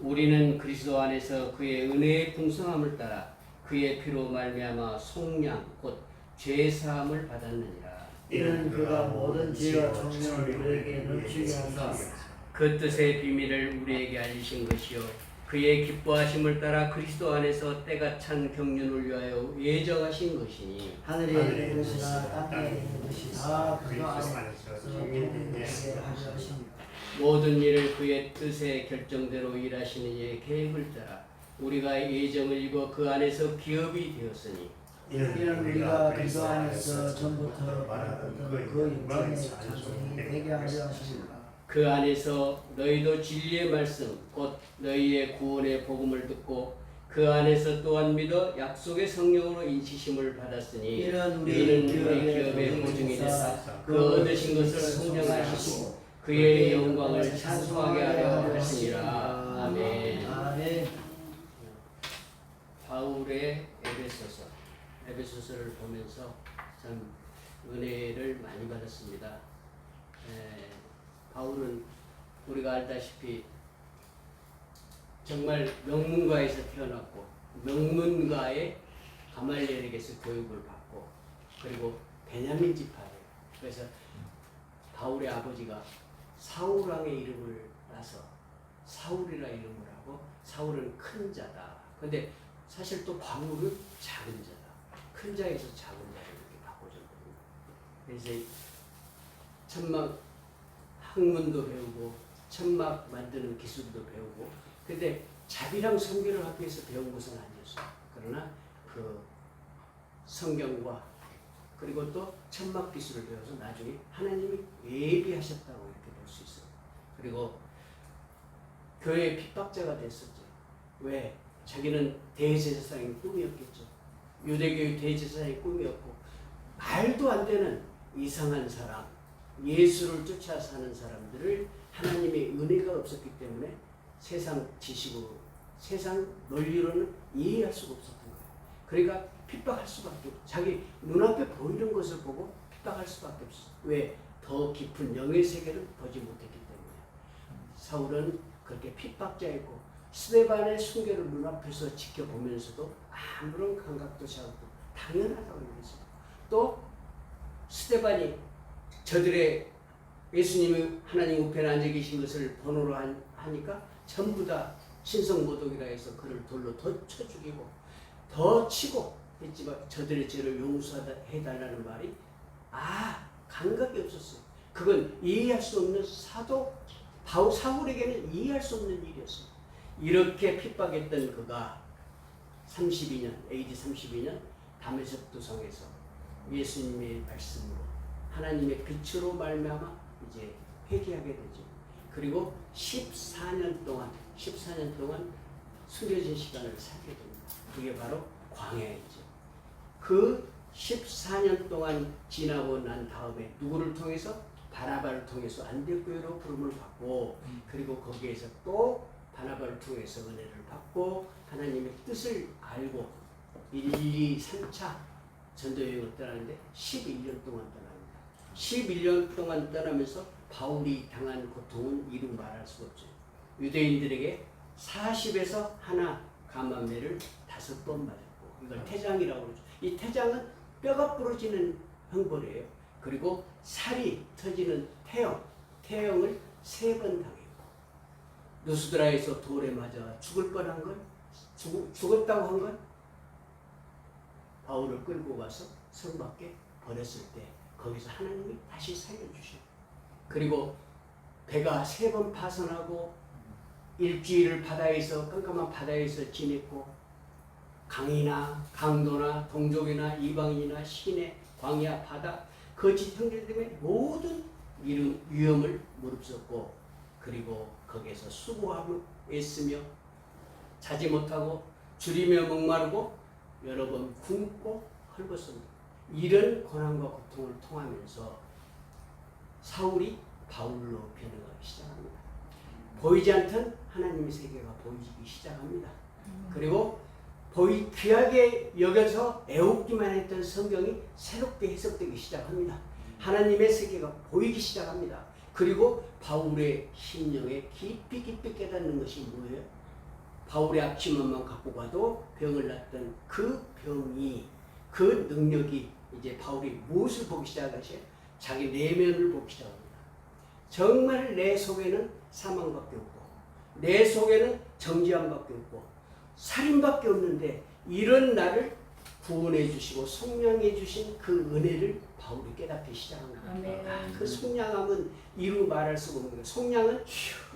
우리는 그리스도 안에서 그의 은혜의 풍성함을 따라 그의 피로 말미암아 속량 곧 죄사함을 받았느니라. 이는 그가 모든 지혜와 총명을 우리에게 넘치게 하사 그 뜻의 비밀을 우리에게 알리신 것이요 그의 기뻐하심을 따라 그리스도 안에서 때가 찬 경륜을 위하여 예정하신 것이니 하늘에 있는 것이나 땅에 있는 것이 다 그가 안에서 통일되게 하려 하십니다. 모든 일을 그의 뜻의 결정대로 일하시는 이의 계획을 따라 우리가 예정을 입어 그 안에서 기업이 되었으니 이는 우리가 그리스도 안에서 전부터 바라던 그 영광의 찬송이 되게 하려 하십니다. 그 안에서 너희도 진리의 말씀 곧 너희의 구원의 복음을 듣고 그 안에서 또한 믿어 약속의 성령으로 인치심을 받았으니 이는 우리 기업의 보증이 되사 그 얻으신 것을 성령하시고 그의 영광을 찬송하게 하려 하시니라. 아멘. 아멘. 바울의 에베소서를 보면서 참 은혜를 많이 받았습니다. 바울은 우리가 알다시피 정말 명문가에서 태어났고 명문가의 가말리엘에게서 교육을 받고 그리고 베냐민 지파예요. 그래서 바울의 아버지가 사울 왕의 이름을 따서 사울이라 이름을 하고 사울은 큰 자다. 근데 사실 또 바울은 작은 자다. 큰 자에서 작은 자를 이렇게 바꿔줬거든요. 그래서 천막 학문도 배우고 천막 만드는 기술도 배우고 근데 자비랑 성결을 하기 위해서 배운 것은 아니었어요. 그러나 그 성경과 그리고 또 천막 기술을 배워서 나중에 하나님이 예비하셨다고 이렇게 볼 수 있어요. 그리고 교회의 핍박자가 됐었죠. 왜? 자기는 대제사장의 꿈이었겠죠. 유대교의 대제사장의 꿈이었고 말도 안 되는 이상한 사람, 예수를 쫓아 사는 사람들을 하나님의 은혜가 없었기 때문에 세상 지식으로, 세상 논리로는 이해할 수가 없었던 거예요. 그러니까 핍박할 수밖에 없어요. 자기 눈앞에 보이는 것을 보고 핍박할 수밖에 없어요. 왜? 더 깊은 영의 세계를 보지 못했기 때문에. 사울은 그렇게 핍박자였고 스데반의 순교를 눈앞에서 지켜보면서도 아무런 감각도 않고 당연하다고 얘기했어요. 또 스데반이 저들의 예수님이 하나님 우편에 앉아 계신 것을 번호로 하니까 전부 다 신성모독이라 해서 그를 돌로 더 쳐 죽이고 더 치고 했지만 저들의 죄를 용서해달라는 말이 감각이 없었어요. 그건 이해할 수 없는 사울에게는 이해할 수 없는 일이었어요. 이렇게 핍박했던 그가 32년, AD 32년 다메섹 도성에서 예수님의 말씀으로 하나님의 빛으로 말미암아 이제 회개하게 되죠. 그리고 14년 동안 숨겨진 시간을 살게 됩니다. 그게 바로 광야이죠. 그 14년 동안 지나고 난 다음에 누구를 통해서? 바나바를 통해서 안디옥교회로 부름을 받고 그리고 거기에서 또 바나바를 통해서 은혜를 받고 하나님의 뜻을 알고 1, 2, 3차 전도여행을 떠나는데 11년 동안 떠납니다. 11년 동안 떠나면서 바울이 당한 고통은 이루 말할 수가 없죠. 유대인들에게 40에서 하나 감암매를 5번 맞았고 이걸 태장이라고 그러죠. 이 태장은 뼈가 부러지는 형벌이에요. 그리고 살이 터지는 태형을 3번 당했고 누스드라에서 돌에 맞아 죽을 뻔한 건 죽었다고 한 건 바울을 끌고 가서 성 밖에 버렸을 때 거기서 하나님이 다시 살려주셔. 그리고 배가 3번 파손하고 일주일을 깜깜한 바다에서 지냈고 강이나 강도나 동족이나 이방인이나 시내 광야 바다 거짓 형제 때문에 모든 위험을 무릅쓰고 그리고 거기에서 수고하고 애쓰며 자지 못하고 줄이며 목마르고 여러 번 굶고 헐벗습니다. 이런 고난과 고통을 통하면서 사울이 바울로 변해가기 시작합니다. 보이지 않던 하나님의 세계가 보이기 시작합니다. 그리고 귀하게 여겨서 애우기만 했던 성경이 새롭게 해석되기 시작합니다. 하나님의 세계가 보이기 시작합니다. 그리고 바울의 심령에 깊이 깨닫는 것이 뭐예요? 바울의 앞치마만 갖고 가도 병을 낫던 그 병이, 그 능력이 이제 바울이 무엇을 보기 시작하셔요? 자기 내면을 보기 시작합니다. 정말 내 속에는 사망밖에 없고 내 속에는 정죄함밖에 없고 살인밖에 없는데 이런 나를 구원해 주시고 속량해 주신 그 은혜를 바울이 깨닫기 시작합니다. 아멘. 그 속량함은 이루 말할 수가 없는 거예요. 속량은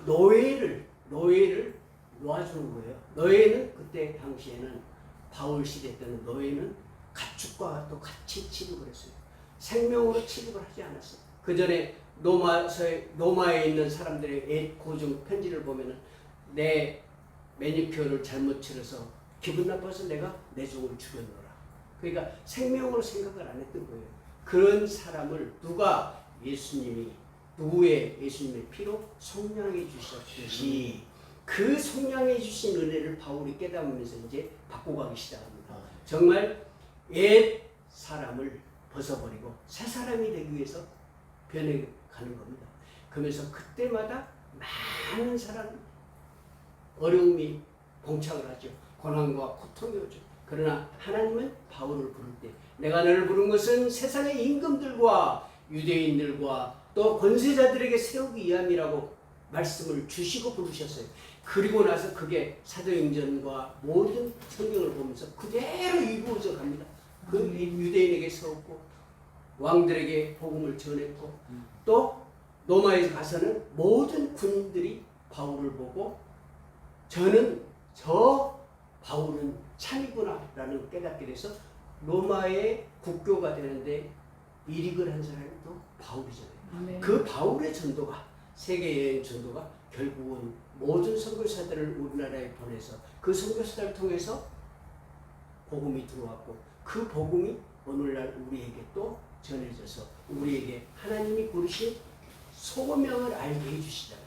노예를 놓아주는 거예요. 노예는 그때 당시에는 바울 시대 때는 노예는 가축과 또 같이 취급을 했어요. 생명으로 취급을 하지 않았어요. 그 전에 로마에 있는 사람들의 고증 편지를 보면은 내 매니큐어를 잘못 치러서 기분 나빠서 내가 내 종을 죽였노라. 그러니까 생명으로 생각을 안 했던 거예요. 그런 사람을 누가 예수님의 피로 속량해 주셨듯이 그 속량해 주신 은혜를 바울이 깨달으면서 이제 바꿔가기 시작합니다. 정말 옛 사람을 벗어버리고 새 사람이 되기 위해서 변해가는 겁니다. 그러면서 그때마다 많은 사람 어려움이 봉착을 하죠. 고난과 고통이 오죠. 그러나 하나님은 바울을 부를 때 내가 너를 부른 것은 세상의 임금들과 유대인들과 또 권세자들에게 세우기 위함이라고 말씀을 주시고 부르셨어요. 그리고 나서 그게 사도행전과 모든 성경을 보면서 그대로 이루어져 갑니다. 그 유대인에게 세웠고 왕들에게 복음을 전했고 또 로마에 가서는 모든 군인들이 바울을 보고 저 바울은 참이구나 라는 깨닫게 돼서 로마의 국교가 되는데 일익을 한 사람이 또 바울이잖아요. 아멘. 그 바울의 전도가 세계여행 전도가 결국은 모든 선교사들을 우리나라에 보내서 그 선교사들을 통해서 복음이 들어왔고 그 복음이 오늘날 우리에게 또 전해져서 우리에게 하나님이 부르신 소명을 알게 해주시잖아요.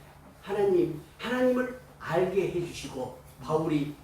하나님을 알게 해주시고 바울이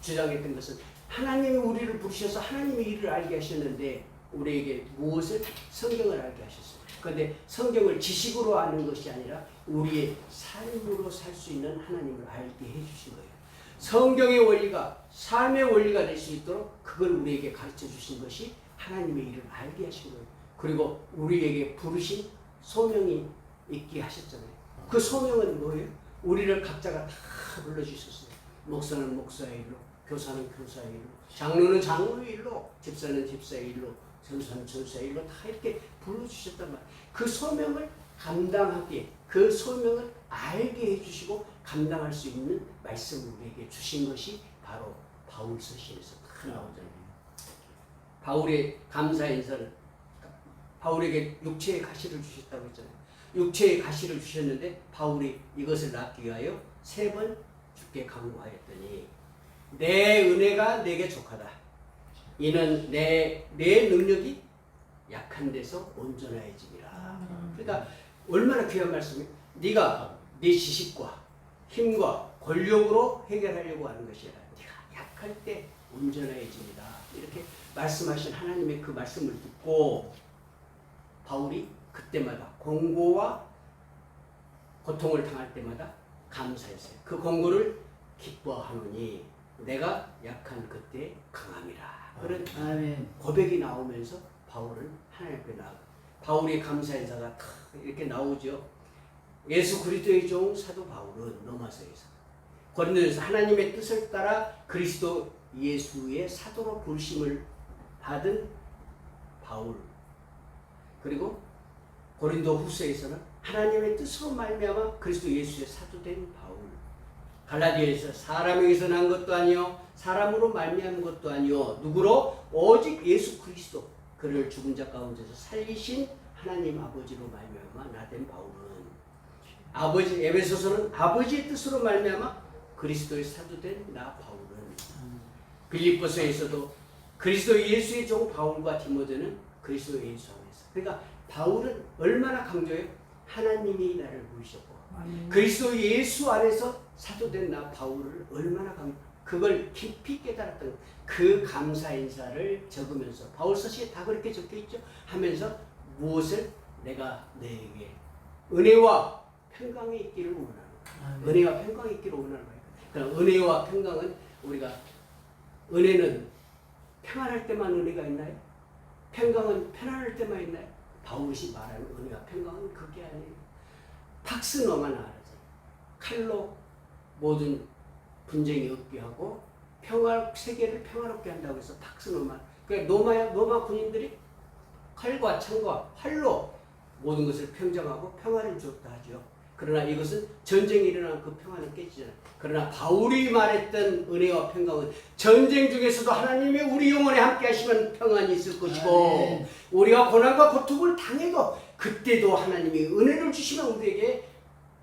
주장했던 것은 하나님이 우리를 부르셔서 하나님의 일을 알게 하셨는데 우리에게 무엇을? 성경을 알게 하셨어요. 그런데 성경을 지식으로 아는 것이 아니라 우리의 삶으로 살 수 있는 하나님을 알게 해주신 거예요. 성경의 원리가 삶의 원리가 될 수 있도록 그걸 우리에게 가르쳐 주신 것이 하나님의 일을 알게 하신 거예요. 그리고 우리에게 부르신 소명이 있게 하셨잖아요. 그 소명은 뭐예요? 우리를 각자가 다 불러주셨어요. 목사는 목사의 일로, 교사는 교사의 일로, 장로는 장로의 일로, 집사는 집사의 일로, 전사는 전사의 일로 다 이렇게 불러주셨단 말이에요. 그 소명을 감당하게, 그 소명을 알게 해주시고 감당할 수 있는 말씀을 우리에게 주신 것이 바로 바울 서신에서 다 나오잖아요. 바울의 감사 인사를 바울에게 육체의 가시를 주셨다고 했잖아요. 육체의 가시를 주셨는데 바울이 이것을 낳기 위하여 3번 주께 간구하였더니 내 은혜가 내게 족하다. 이는 내 능력이 약한 데서 온전해짐이라. 그러니까 얼마나 귀한 말씀이에요. 네가 네 지식과 힘과 권력으로 해결하려고 하는 것이 아니라 네가 약할 때 온전해집니다. 이렇게 말씀하신 하나님의 그 말씀을 듣고 바울이 그때마다 공고와 고통을 당할 때마다 감사했어요. 그 공고를 기뻐하노니 내가 약한 그때 강함이라. 그런 아멘. 고백이 나오면서 바울은 하나님 앞에 나아가. 바울의 감사 인사가 탁 이렇게 나오죠. 예수 그리스도의 종 사도 바울은 로마서에서 고린도에서 하나님의 뜻을 따라 그리스도 예수의 사도로 부르심을 받은 바울, 그리고 고린도 후서에서는 하나님의 뜻으로 말미암아 그리스도 예수의 사도된 바울, 갈라디아에서 사람에게서 난 것도 아니요 사람으로 말미암은 것도 아니요 누구로? 오직 예수 그리스도 그를 죽은 자 가운데서 살리신 하나님 아버지로 말미암아 나된 바울은 에베소서는 아버지의 뜻으로 말미암아 그리스도의 사도된 나 바울은, 빌립보서에서도 그리스도 예수의 종 바울과 디모데는 그리스도 예수 안에서. 그러니까 바울은 얼마나 강조해요? 하나님이 나를 부르셨고 그리스도 예수 안에서 사도된 나 바울을 얼마나 그걸 깊이 깨달았던 그 감사 인사를 적으면서 바울 서시에 다 그렇게 적혀 있죠. 하면서 무엇을 내가 너에게 은혜와 평강이 있기를 원하노라. 은혜와 평강이 있기를 원하는 거예요. 그러나 은혜와 평강은 우리가 은혜는 평안할 때만 은혜가 있나요? 평강은 편안할 때만 있나요? 바울이 말하는 은혜와 평강은 그게 아니에요. 팍스노만 알아요. 칼로 모든 분쟁이 없게 하고 세계를 평화롭게 한다고 해서 팍스노만. 그러니까 로마 군인들이 칼과 창과 활로 모든 것을 평정하고 평화를 주었다 하죠. 그러나 이것은 전쟁이 일어나면 그 평화는 깨지잖아요. 그러나 바울이 말했던 은혜와 평강은 전쟁 중에서도 하나님이 우리 영혼에 함께 하시면 평안이 있을 것이고 우리가 고난과 고통을 당해도 그때도 하나님이 은혜를 주시면 우리에게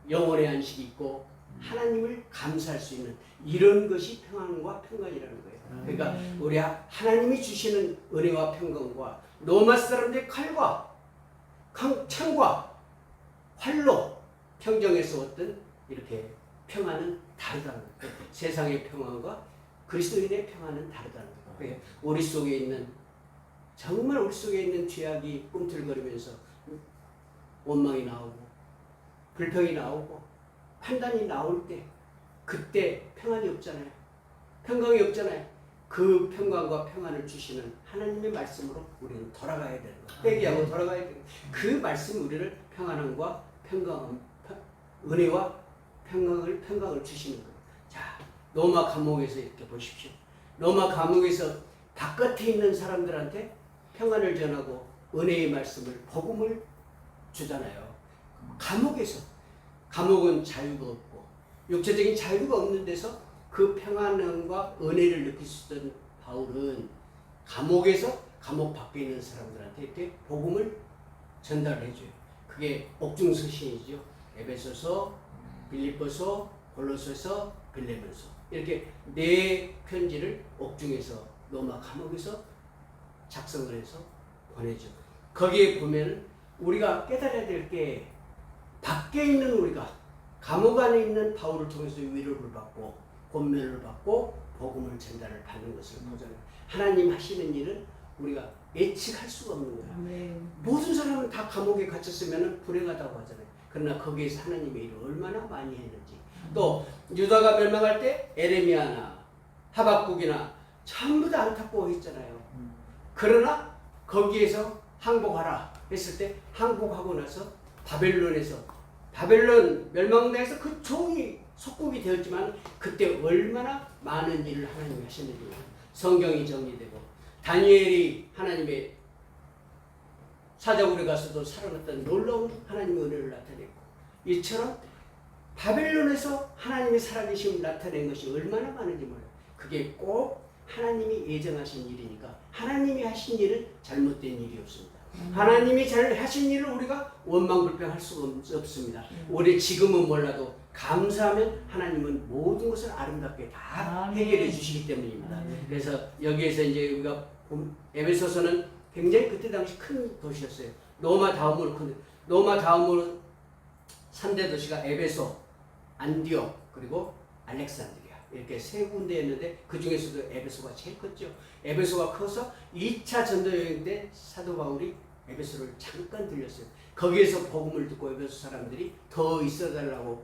영혼의 안식이 있고 하나님을 감사할 수 있는 이런 것이 평안과 평강이라는 거예요. 그러니까 우리 하나님이 주시는 은혜와 평강과 로마 사람들의 칼과 창과 활로 평정에서 어떤 이렇게 평안은 다르다는 거예요. 세상의 평안과 그리스도인의 평안은 다르다는 거예요. 우리 속에 있는 정말 우리 속에 있는 죄악이 꿈틀거리면서 원망이 나오고 불평이 나오고 판단이 나올 때 그때 평안이 없잖아요. 평강이 없잖아요. 그 평강과 평안을 주시는 하나님의 말씀으로 우리는 돌아가야 되는 거예요. 회개하고 돌아가야 되는 거예요. 그 말씀 우리를 평안함과 은혜와 평강을 주시는 거예요. 자, 로마 감옥에서 이렇게 보십시오. 로마 감옥에서 바깥에 있는 사람들한테 평안을 전하고 은혜의 말씀을 복음을 주잖아요. 감옥은 자유가 없고 육체적인 자유가 없는 데서 그 평안과 은혜를 느낄 수 있던 바울은 감옥에서 감옥 밖에 있는 사람들한테 이렇게 복음을 전달해줘요. 그게 옥중서신이죠. 에베소서, 빌립보서, 골로새서, 빌레몬서 이렇게 4편지를 옥중에서 로마 감옥에서 작성을 해서 보내죠. 거기에 보면 우리가 깨달아야 될 게 밖에 있는 우리가 감옥 안에 있는 바울을 통해서 위로를 받고 권면을 받고 복음을 전달을 받는 것을 보잖아요. 하나님 하시는 일은 우리가 예측할 수가 없는 거예요. 모든 사람은 다 감옥에 갇혔으면 불행하다고 하잖아요. 그러나 거기에서 하나님의 일을 얼마나 많이 했는지. 또 유다가 멸망할 때 에레미야나 하박국이나 전부 다 안타까워했잖아요. 그러나 거기에서 항복하라 했을 때 항복하고 나서 바벨론 멸망당해서 그 종이 속국이 되었지만 그때 얼마나 많은 일을 하나님이 하셨는지 성경이 정리되고 다니엘이 하나님의 사자굴에 가서도 살아났던 놀라운 하나님의 은혜를 나타냈고 이처럼 바벨론에서 하나님의 살아계심을 나타낸 것이 얼마나 많은지 몰라요. 그게 꼭 하나님이 예정하신 일이니까 하나님이 하신 일은 잘못된 일이 없습니다. 하나님이 잘 하신 일을 우리가 원망불평할 수가 없습니다. 우리 지금은 몰라도 감사하면 하나님은 모든 것을 아름답게 다 해결해 주시기 때문입니다. 그래서 여기에서 이제 우리가 에베소서는 굉장히 그때 당시 큰 도시였어요. 로마 다음으로 3대 도시가 에베소, 안디옥 그리고 알렉산드리아 이렇게 3군데였는데 그 중에서도 에베소가 제일 컸죠. 에베소가 커서 2차 전도 여행 때 사도 바울이 에베소를 잠깐 들렸어요. 거기에서 복음을 듣고 에베소 사람들이 더 있어달라고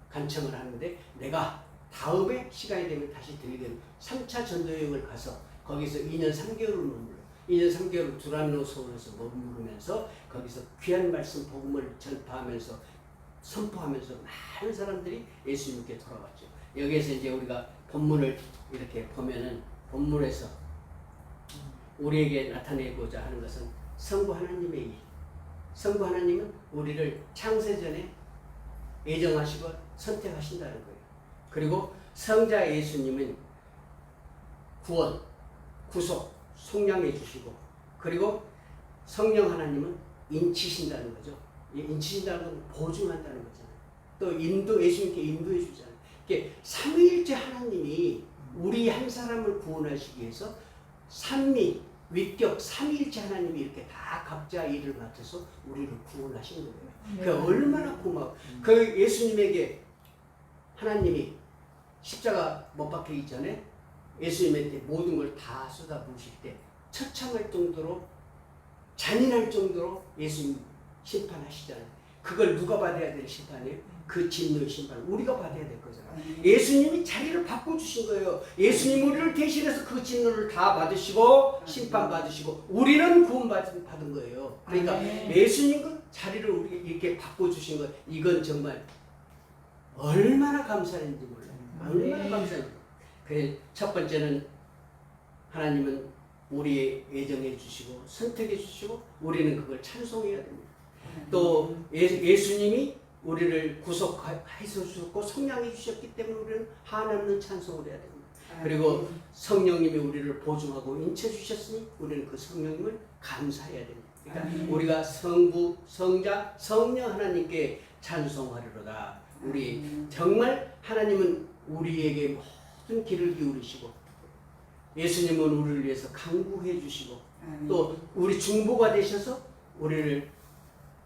간청을 하는데 내가 다음에 시간이 되면 다시 들리는 3차 전도 여행을 가서 거기서 2년 3개월을 머물러 2년 3개월 두란노 서울에서 머무르면서 거기서 귀한 말씀 복음을 전파하면서 선포하면서 많은 사람들이 예수님께 돌아왔죠. 여기에서 이제 우리가 본문을 이렇게 보면은 본문에서 우리에게 나타내고자 하는 것은 성부 하나님의 일. 성부 하나님은 우리를 창세전에 예정하시고 선택하신다는 거예요. 그리고 성자 예수님은 구원, 구속, 속량해 주시고 그리고 성령 하나님은 인치신다는 거죠. 인치신다는 건 보증한다는 거잖아요. 또 예수님께 인도해 주잖아요. 이게 삼위일체 하나님이 우리 한 사람을 구원하시기 위해서 위격 삼위일체 하나님이 이렇게 다 각자 일을 맡아서 우리를 구원하신 거예요. 그 얼마나 고마워. 그 예수님에게 하나님이 십자가 못 박히기 전에 예수님한테 모든 걸 다 쏟아부으실 때 처참할 정도로 잔인할 정도로 예수님 심판하시잖아요. 그걸 누가 받아야 될 심판이에요? 그 진노의 심판을 우리가 받아야 될 거잖아요. 예수님이 자리를 바꿔주신 거예요. 예수님 우리를 대신해서 그 진노를 다 받으시고 심판받으시고 우리는 구원받은 거예요. 그러니까 예수님 그 자리를 우리 이렇게 바꿔주신 거, 이건 정말 얼마나 감사한지 몰라요. 얼마나 감사한지. 그 첫 번째는 하나님은 우리의 예정해 주시고 선택해 주시고 우리는 그걸 찬송해야 됩니다. 또 예수님이 우리를 구속해 주셨고 성량해 주셨기 때문에 우리는 한없는 찬송을 해야 됩니다. 그리고 성령님이 우리를 보증하고 인쳐 주셨으니 우리는 그 성령님을 감사해야 됩니다. 그러니까 우리가 성부, 성자, 성령 하나님께 찬송하리로다. 우리 정말 하나님은 우리에게 모든 길을 기울이시고 예수님은 우리를 위해서 강구해 주시고 또 우리 중보가 되셔서 우리를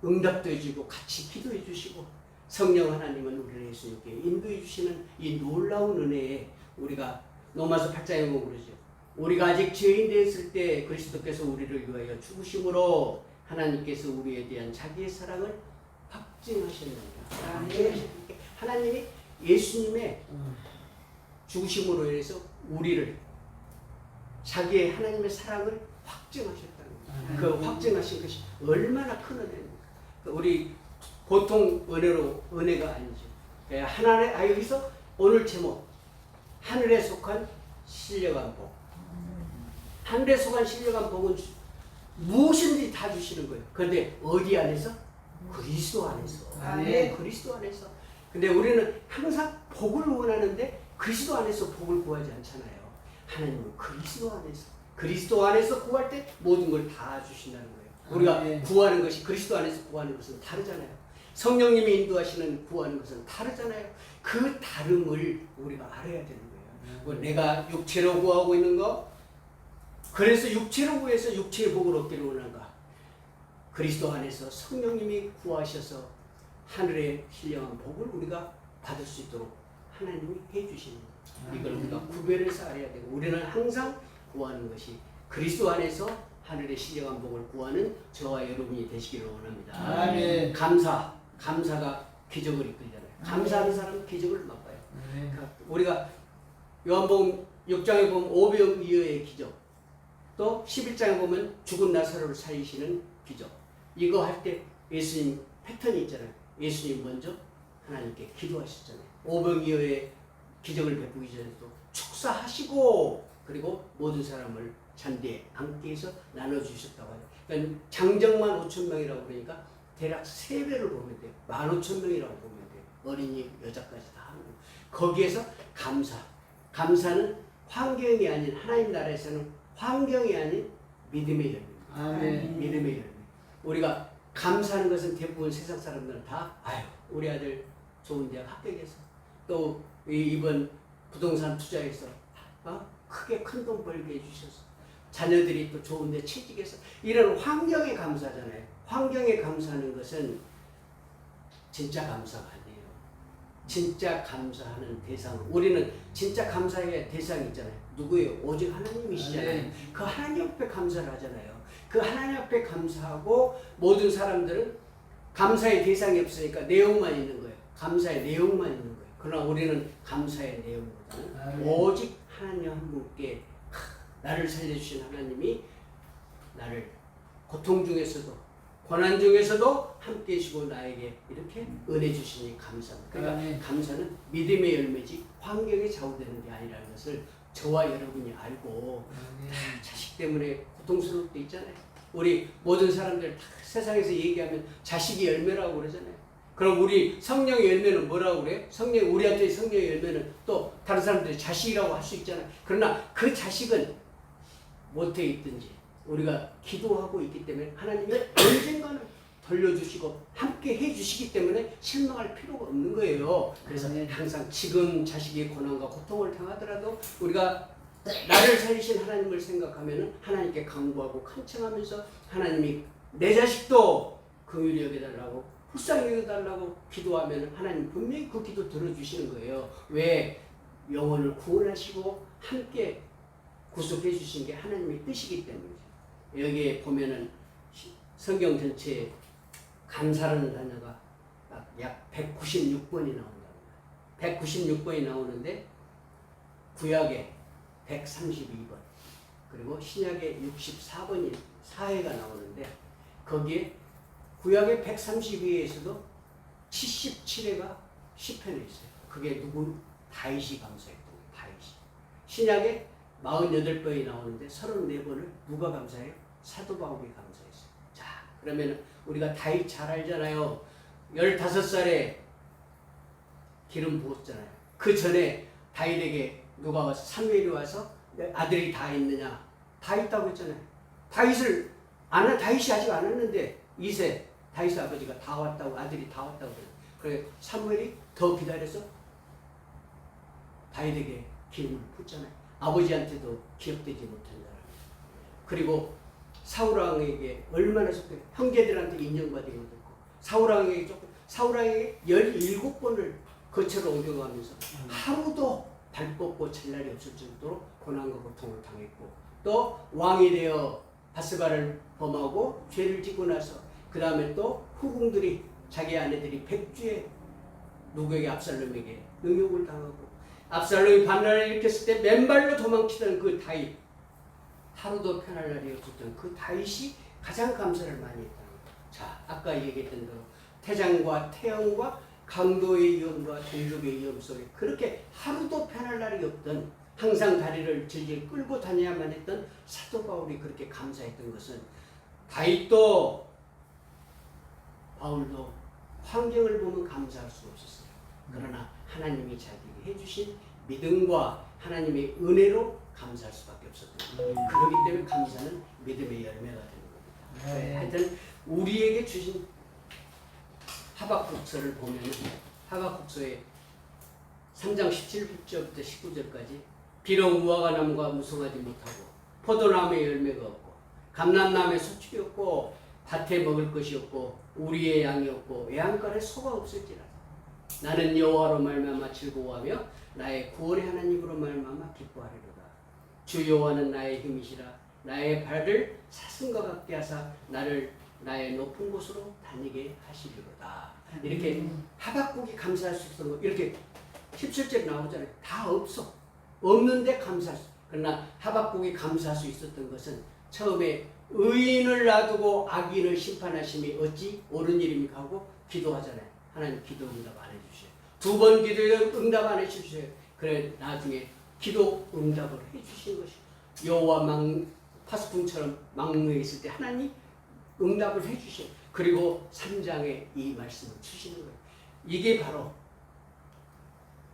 응답도 해주고 같이 기도해 주시고 성령 하나님은 우리를 예수님께 인도해 주시는 이 놀라운 은혜에 우리가 로마서 8장에 보면 그러죠. 우리가 아직 죄인 되었을 때 그리스도께서 우리를 위하여 죽으심으로 하나님께서 우리에 대한 자기의 사랑을 확증하셨느니라. 하나님이 예수님의 죽으심으로 인해서 우리를 자기의 하나님의 사랑을 확증하셨다는 거예요. 그 확증하신 것이 얼마나 큰 은혜입니까? 우리 보통 은혜가 아니죠. 하나님, 여기서 오늘 제목 하늘에 속한 신령한 복. 하늘에 속한 신령한 복은 무엇인지 다 주시는 거예요. 그런데 어디 안에서? 그리스도 안에서. 네, 그리스도 안에서. 근데 우리는 항상 복을 원하는데 그리스도 안에서 복을 구하지 않잖아요. 하나님은 그리스도 안에서 구할 때 모든 걸 다 주신다는 거예요. 우리가 구하는 것이 그리스도 안에서 구하는 것은 다르잖아요. 성령님이 인도하시는 구하는 것은 다르잖아요. 그 다름을 우리가 알아야 되는 거예요. 내가 육체로 구하고 있는 거, 그래서 육체로 구해서 육체의 복을 얻기를 원한가? 그리스도 안에서 성령님이 구하셔서 하늘의 신령한 복을 우리가 받을 수 있도록 하나님이 해주시는 거예요. 이걸 우리가 구별해서 알아야 되고 우리는 항상 구하는 것이 그리스도 안에서 하늘의 신령한 복을 구하는 저와 여러분이 되시기를 원합니다. 아멘. 감사가 기적을 이끌잖아요. 감사하는 사람은 기적을 맛봐요. 그러니까 우리가 요한복음 6장에 보면 오병이어의 기적, 또 11장에 보면 죽은 나사로를 살리시는 기적. 이거 할 때 예수님 패턴이 있잖아요. 예수님 먼저 하나님께 기도하셨잖아요. 오병이어의 기적을 베푸기 전에도 축사하시고 그리고 모든 사람을 잔디에 앉게 해서 나눠주셨다고 하죠. 그러니까 장정만 5,000명이라고 그러니까 대략 3배를 보면 돼요. 15,000명이라고 보면 돼요. 어린이 여자까지 다 하는 거예요. 거기에서 감사는 환경이 아닌 하나님 나라에서는 환경이 아닌 믿음의 열매입니다. 아멘. 믿음의 열매. 우리가 감사하는 것은 대부분 세상 사람들은 다 우리 아들 좋은 대학 합격해서 또 이번 부동산 투자해서 크게 큰 돈 벌게 해주셔서 자녀들이 또 좋은 데 취직해서 이런 환경에 감사하잖아요. 환경에 감사하는 것은 진짜 감사가 아니에요. 진짜 감사하는 대상은 우리는 진짜 감사의 대상이 있잖아요. 누구예요? 오직 하나님이시잖아요. 그 하나님 앞에 감사를 하잖아요. 그 하나님 앞에 감사하고 모든 사람들은 감사의 대상이 없으니까 내용만 있는 거예요. 감사의 내용만 있는 거예요. 그러나 우리는 감사의 내용보다는 오직 하나님 한 분께 나를 살려주신 하나님이 나를 고통 중에서도 고난 중에서도 함께 해주시고 나에게 이렇게 은혜 주시니 감사합니다. 그러니까 감사는 믿음의 열매지 환경에 좌우되는 게 아니라는 것을 저와 여러분이 알고 자식 때문에 고통스러울 때 있잖아요. 우리 모든 사람들 다 세상에서 얘기하면 자식이 열매라고 그러잖아요. 그럼 우리 성령의 열매는 뭐라고 그래요? 우리한테 성령의 열매는 또 다른 사람들이 자식이라고 할 수 있잖아요. 그러나 그 자식은 못해 있든지 우리가 기도하고 있기 때문에 하나님이 언젠가는 돌려주시고 함께 해주시기 때문에 실망할 필요가 없는 거예요. 그래서 항상 지금 자식이 고난과 고통을 당하더라도 우리가 나를 살리신 하나님을 생각하면 하나님께 간구하고 간청하면서 하나님이 내 자식도 긍휼히 여겨달라고 불쌍히 여겨달라고 기도하면 하나님 분명히 그 기도 들어주시는 거예요. 왜? 영혼을 구원하시고 함께 구속해 주신 게 하나님의 뜻이기 때문이죠. 여기에 보면은 성경 전체에 감사라는 단어가 딱 약 196번이 나온답니다. 196번이 나오는데 구약에 132번 그리고 신약에 64번이 사회가 나오는데 거기에 구약의 132회에서도 77회가 시편에 있어요. 그게 누구? 다윗이 감사했던 거예요. 다윗이. 신약에 48번이 나오는데 34번을 누가 감사해요? 사도 바울이 감사했어요. 자, 그러면 우리가 다윗 잘 알잖아요. 15살에 기름 부었잖아요. 그 전에 다윗에게 누가 와서 사무엘이 와서 아들이 다 있느냐? 다 있다고 했잖아요. 다윗이 아직 안 왔는데 이세 다윗 아버지가 다 왔다고 아들이 다 왔다고 그래요. 그래 사무엘이 더 기다려서 다윗에게 기름을 붓잖아요. 아버지한테도 기억되지 못한 사람. 그리고 사울 왕에게 얼마나 속해 형제들한테 인정받은 것도 있고 사울 왕에게 17번을 거처로 옮겨가면서 하루도 발 뻗고 잘 날이 없을 정도로 고난과 고통을 당했고 또 왕이 되어 바스바를 범하고 죄를 짓고 나서 그 다음에 또 후궁들이 자기 아내들이 백주에 누구에게 압살롬에게 능욕을 당하고 압살롬이 반란을 일으켰을 때 맨발로 도망치던 그 다윗 하루도 편할 날이 없었던 그 다윗이 가장 감사를 많이 했다는 거예요. 자, 아까 얘기했던 대로 태장과 태영과 강도의 위험과 동족의 위험 속에 그렇게 하루도 편할 날이 없던 항상 다리를 질질 끌고 다녀야만 했던 사도 바울이 그렇게 감사했던 것은 다윗도 바울도 환경을 보면 감사할 수 없었어요. 그러나 하나님이 자기에게 해주신 믿음과 하나님의 은혜로 감사할 수밖에 없었던 거예요. 그렇기 때문에 감사는 믿음의 열매가 되는 겁니다. 네. 하여튼 우리에게 주신 하박국서를 보면 하박국서의 3장 17절부터 19절까지 비록 무화과 나무가 무성하지 못하고 포도나무에 열매가 없고 감람나무에 소출이 없고 밭에 먹을 것이 없고 우리의 양이 없고 외양간에 소가 없을지라도 나는 여호와로 말미암아 즐거워하며 나의 구원의 하나님으로 말미암아 기뻐하리로다. 주 여호와는 나의 힘이시라. 나의 발을 사슴과 같게 하사 나를 나의 높은 곳으로 다니게 하시리로다. 이렇게 하박국이 감사할 수 있었던 거 이렇게 17절 나오잖아요. 다 없어. 없는데 감사할 수. 그러나 하박국이 감사할 수 있었던 것은 처음에 의인을 놔두고 악인을 심판하심이 어찌 옳은 일입니까 하고 기도하잖아요. 하나님 기도 응답 안 해주셔요. 2번 기도해도 응답 안 해주셔요. 그래 나중에 기도 응답을 해주신 것이 여호와 파수꾼처럼 망루에 있을 때 하나님 응답을 해주셔요. 그리고 3장에 이 말씀을 주시는 거예요. 이게 바로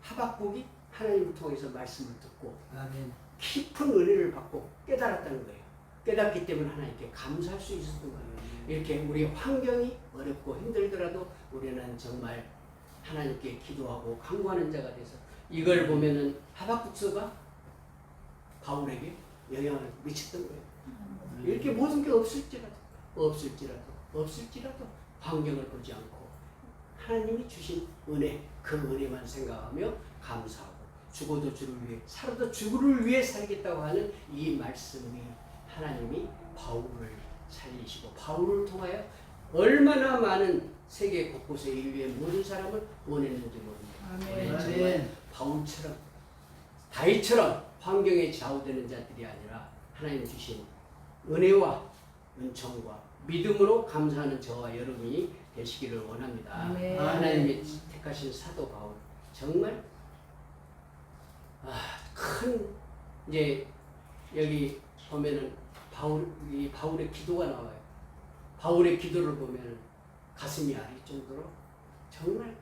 하박국이 하나님을 통해서 말씀을 듣고 아멘. 깊은 은혜를 받고 깨달았다는 거예요. 깨닫기 때문에 하나님께 감사할 수 있었던 거예요. 이렇게 우리 환경이 어렵고 힘들더라도 우리는 정말 하나님께 기도하고 간구하는 자가 돼서 이걸 보면은 하박국서가 바울에게 영향을 미쳤던 거예요. 이렇게 모든 게 없을지라도 환경을 보지 않고 하나님이 주신 은혜, 그 은혜만 생각하며 감사하고 죽어도 주를 위해 살아도 주를 위해 살겠다고 하는 이 말씀이 하나님이 바울을 살리시고 바울을 통하여 얼마나 많은 세계 곳곳에 인류의 모든 사람을 보냈는지 모릅니다. 우리는 정말 바울처럼 다윗처럼 환경에 좌우되는 자들이 아니라 하나님 주신 은혜와 은총과 믿음으로 감사하는 저와 여러분이 되시기를 원합니다. 아멘. 하나님이 택하신 사도 바울 정말 큰 이제 여기 보면은 바울의 기도가 나와요. 바울의 기도를 보면은 가슴이 아릴 정도로 정말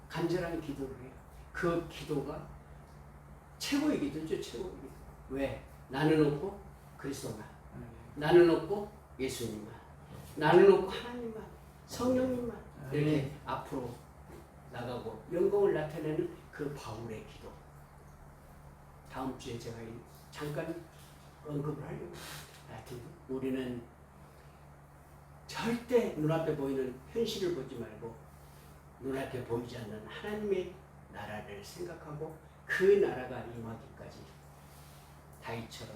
간절한 기도를 해요. 그 기도가 최고의 기도죠, 최고의 기도. 왜? 나는 없고 그리스도만, 나는 없고 예수님만, 나는 없고 하나님만, 성령님만 이렇게 앞으로 나가고 영광을 나타내는 그 바울의 기도. 다음 주에 제가 잠깐 언급을 하려고. 하여튼 우리는 절대 눈앞에 보이는 현실을 보지 말고 눈앞에 보이지 않는 하나님의 나라를 생각하고 그 나라가 임하기까지 다윗처럼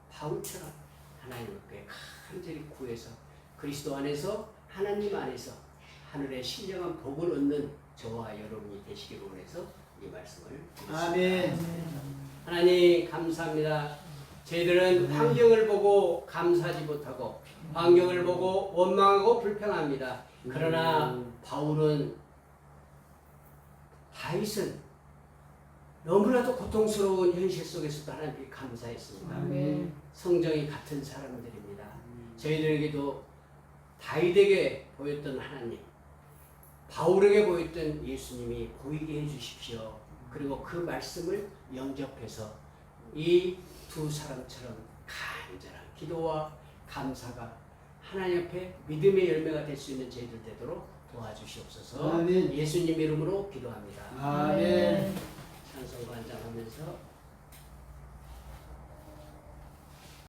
바울처럼 하나님께 간절히 구해서 그리스도 안에서 하나님 안에서 하늘의 신령한 복을 얻는 저와 여러분이 되시기를 원해서 이 말씀을 드렸습니다. 아멘. 하나님 감사합니다. 저희들은 환경을 보고 감사하지 못하고 환경을 보고 원망하고 불평합니다. 그러나 바울은 다윗은 너무나도 고통스러운 현실 속에서도 하나님께 감사했습니다. 아멘. 성정이 같은 사람들입니다. 저희들에게도 다윗에게 보였던 하나님, 바울에게 보였던 예수님이 보이게 해주십시오. 그리고 그 말씀을 영접해서 이 두 사람처럼 간절한 기도와 감사가 하나님 앞에 믿음의 열매가 될 수 있는 저희들 되도록 도와주시옵소서. 아멘. 예수님 이름으로 기도합니다. 아멘. 찬송가 한잔하면서